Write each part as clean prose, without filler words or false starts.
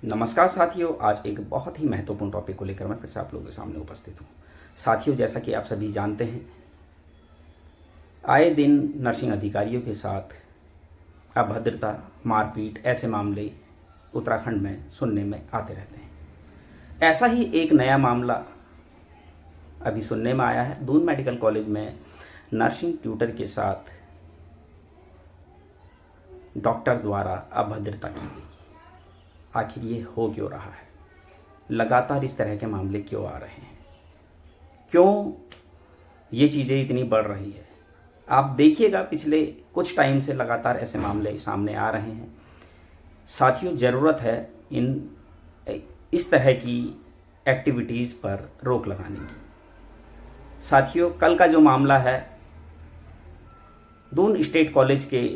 नमस्कार साथियों, आज एक बहुत ही महत्वपूर्ण टॉपिक को लेकर मैं फिर से आप लोगों के सामने उपस्थित हूँ। साथियों, जैसा कि आप सभी जानते हैं, आए दिन नर्सिंग अधिकारियों के साथ अभद्रता, मारपीट, ऐसे मामले उत्तराखंड में सुनने में आते रहते हैं। ऐसा ही एक नया मामला अभी सुनने में आया है। दून मेडिकल कॉलेज में नर्सिंग ट्यूटर के साथ डॉक्टर द्वारा अभद्रता की गई। आखिर ये हो क्यों रहा है? लगातार इस तरह के मामले क्यों आ रहे हैं? क्यों ये चीज़ें इतनी बढ़ रही है? आप देखिएगा, पिछले कुछ टाइम से लगातार ऐसे मामले सामने आ रहे हैं। साथियों, ज़रूरत है इस तरह की एक्टिविटीज़ पर रोक लगाने की। साथियों, कल का जो मामला है, दून स्टेट कॉलेज के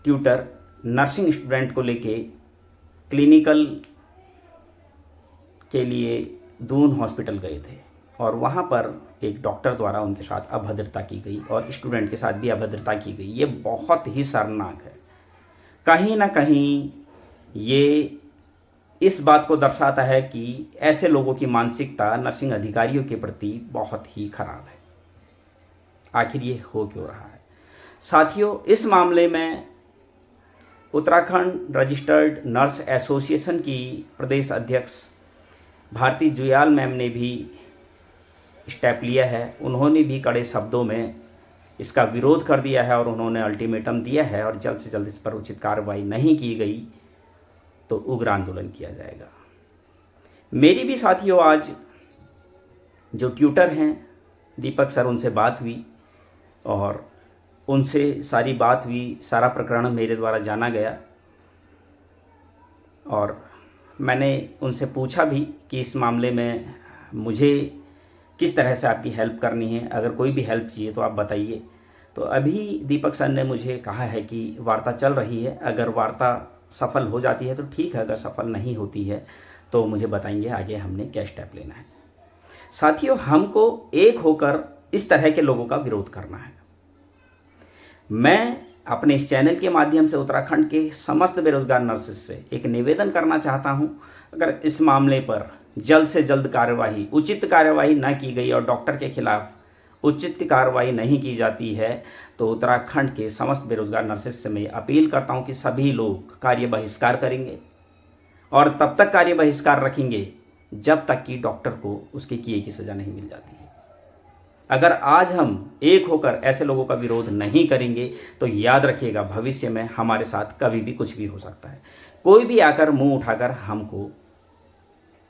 ट्यूटर नर्सिंग स्टूडेंट को लेके क्लिनिकल के लिए दून हॉस्पिटल गए थे और वहाँ पर एक डॉक्टर द्वारा उनके साथ अभद्रता की गई और स्टूडेंट के साथ भी अभद्रता की गई। ये बहुत ही शर्मनाक है। कहीं ना कहीं ये इस बात को दर्शाता है कि ऐसे लोगों की मानसिकता नर्सिंग अधिकारियों के प्रति बहुत ही खराब है। आखिर ये हो क्यों रहा है? साथियों, इस मामले में उत्तराखंड रजिस्टर्ड नर्स एसोसिएशन की प्रदेश अध्यक्ष भारती जुयाल मैम ने भी स्टेप लिया है। उन्होंने भी कड़े शब्दों में इसका विरोध कर दिया है और उन्होंने अल्टीमेटम दिया है और जल्द से जल्द इस पर उचित कार्रवाई नहीं की गई तो उग्र आंदोलन किया जाएगा। मेरी भी साथियों आज जो ट्यूटर हैं दीपक सर, उनसे बात हुई और उनसे सारी बात हुई, सारा प्रकरण मेरे द्वारा जाना गया और मैंने उनसे पूछा भी कि इस मामले में मुझे किस तरह से आपकी हेल्प करनी है, अगर कोई भी हेल्प चाहिए तो आप बताइए। तो अभी दीपक सर ने मुझे कहा है कि वार्ता चल रही है, अगर वार्ता सफल हो जाती है तो ठीक है, अगर सफल नहीं होती है तो मुझे बताएंगे आगे हमने क्या स्टेप लेना है। साथियों, हमको एक होकर इस तरह के लोगों का विरोध करना है। मैं अपने इस चैनल के माध्यम से उत्तराखंड के समस्त बेरोजगार नर्सेस से एक निवेदन करना चाहता हूं, अगर इस मामले पर जल्द से जल्द कार्रवाई, उचित कार्रवाई न की गई और डॉक्टर के खिलाफ उचित कार्रवाई नहीं की जाती है तो उत्तराखंड के समस्त बेरोजगार नर्सेस से मैं अपील करता हूं कि सभी लोग कार्य बहिष्कार करेंगे और तब तक कार्य बहिष्कार रखेंगे जब तक कि डॉक्टर को उसके किए की सज़ा नहीं मिल जाती है। अगर आज हम एक होकर ऐसे लोगों का विरोध नहीं करेंगे तो याद रखिएगा, भविष्य में हमारे साथ कभी भी कुछ भी हो सकता है। कोई भी आकर मुंह उठाकर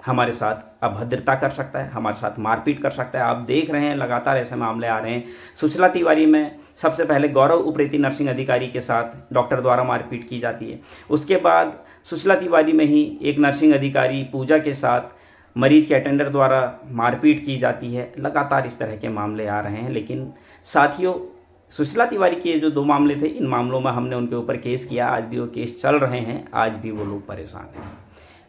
हमारे साथ अभद्रता कर सकता है, हमारे साथ मारपीट कर सकता है। आप देख रहे हैं लगातार ऐसे मामले आ रहे हैं। सुशीला तिवारी में सबसे पहले गौरव उप्रेती नर्सिंग अधिकारी के साथ डॉक्टर द्वारा मारपीट की जाती है। उसके बाद सुशीला तिवारी में ही एक नर्सिंग अधिकारी पूजा के साथ मरीज के अटेंडर द्वारा मारपीट की जाती है। लगातार इस तरह के मामले आ रहे हैं। लेकिन साथियों, सुशीला तिवारी के जो 2 मामले थे, इन मामलों में हमने उनके ऊपर केस किया, आज भी वो केस चल रहे हैं, आज भी वो लोग परेशान हैं।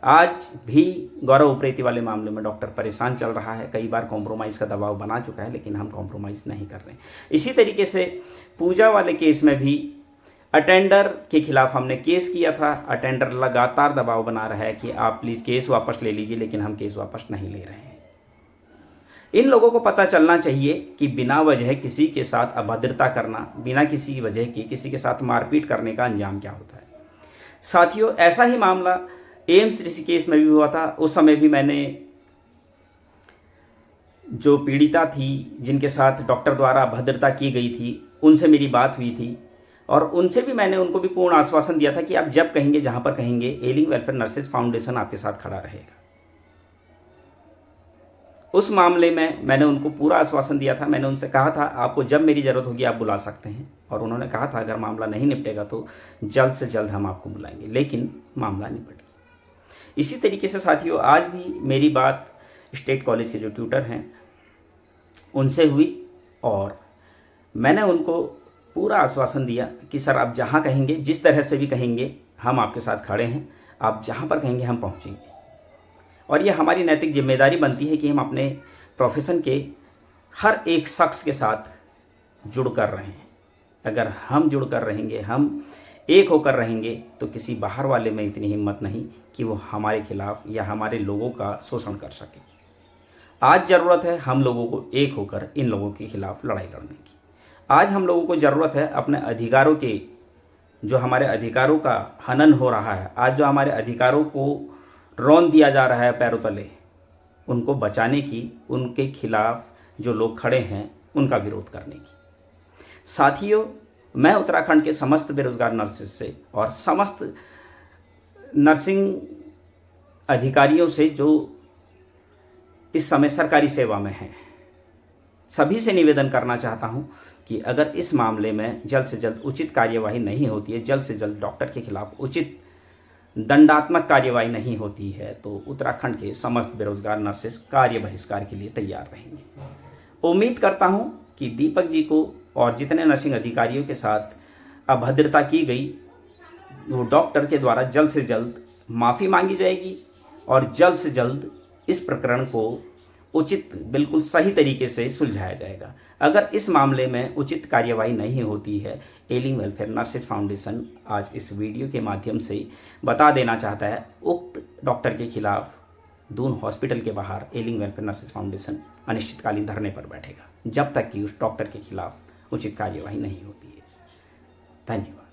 आज भी गौरव उप्रेती वाले मामले में डॉक्टर परेशान चल रहा है, कई बार कॉम्प्रोमाइज़ का दबाव बना चुका है, लेकिन हम कॉम्प्रोमाइज़ नहीं कर रहे हैं। इसी तरीके से पूजा वाले केस में भी अटेंडर के खिलाफ हमने केस किया था। अटेंडर लगातार दबाव बना रहा है कि आप प्लीज़ केस वापस ले लीजिए, लेकिन हम केस वापस नहीं ले रहे हैं। इन लोगों को पता चलना चाहिए कि बिना वजह किसी के साथ अभद्रता करना, बिना किसी वजह के किसी के साथ मारपीट करने का अंजाम क्या होता है। साथियों, ऐसा ही मामला एम्स ऋषिकेश में भी हुआ था। उस समय भी मैंने जो पीड़िता थी, जिनके साथ डॉक्टर द्वारा अभद्रता की गई थी, उनसे मेरी बात हुई थी और उनसे भी मैंने उनको भी पूर्ण आश्वासन दिया था कि आप जब कहेंगे, जहां पर कहेंगे, एलिंग वेलफेयर नर्सेज फाउंडेशन आपके साथ खड़ा रहेगा। उस मामले में मैंने उनको पूरा आश्वासन दिया था। मैंने उनसे कहा था आपको जब मेरी ज़रूरत होगी आप बुला सकते हैं, और उन्होंने कहा था अगर मामला नहीं निपटेगा तो जल्द से जल्द हम आपको बुलाएंगे, लेकिन मामला निपट गया। इसी तरीके से साथियों, आज भी मेरी बात स्टेट कॉलेज के जो ट्यूटर हैं उनसे हुई और मैंने उनको पूरा आश्वासन दिया कि सर आप जहाँ कहेंगे, जिस तरह से भी कहेंगे, हम आपके साथ खड़े हैं, आप जहाँ पर कहेंगे हम पहुँचेंगे। और ये हमारी नैतिक जिम्मेदारी बनती है कि हम अपने प्रोफेशन के हर एक शख्स के साथ जुड़ कर रहें। अगर हम जुड़ कर रहेंगे, हम एक होकर रहेंगे तो किसी बाहर वाले में इतनी हिम्मत नहीं कि वो हमारे खिलाफ या हमारे लोगों का शोषण कर सके। आज ज़रूरत है हम लोगों को एक होकर इन लोगों के खिलाफ लड़ाई लड़ने की। आज हम लोगों को ज़रूरत है अपने अधिकारों के, जो हमारे अधिकारों का हनन हो रहा है, आज जो हमारे अधिकारों को रौंद दिया जा रहा है पैरों तले, उनको बचाने की, उनके खिलाफ जो लोग खड़े हैं उनका विरोध करने की। साथियों, मैं उत्तराखंड के समस्त बेरोजगार नर्सेस से और समस्त नर्सिंग अधिकारियों से जो इस समय सरकारी सेवा में हैं, सभी से निवेदन करना चाहता हूं कि अगर इस मामले में जल्द से जल्द उचित कार्यवाही नहीं होती है, जल्द से जल्द डॉक्टर के खिलाफ उचित दंडात्मक कार्यवाही नहीं होती है, तो उत्तराखंड के समस्त बेरोजगार नर्सेस कार्य बहिष्कार के लिए तैयार रहेंगे। उम्मीद करता हूं कि दीपक जी को और जितने नर्सिंग अधिकारियों के साथ अभद्रता की गई, वो डॉक्टर के द्वारा जल्द से जल्द माफ़ी मांगी जाएगी और जल्द से जल्द इस प्रकरण को उचित, बिल्कुल सही तरीके से सुलझाया जाएगा। अगर इस मामले में उचित कार्यवाही नहीं होती है, एलिंग वेलफेयर नर्सेज फाउंडेशन आज इस वीडियो के माध्यम से बता देना चाहता है, उक्त डॉक्टर के खिलाफ दून हॉस्पिटल के बाहर एलिंग वेलफेयर नर्सेज फाउंडेशन अनिश्चितकालीन धरने पर बैठेगा, जब तक कि उस डॉक्टर के खिलाफ उचित कार्यवाही नहीं होती है। धन्यवाद।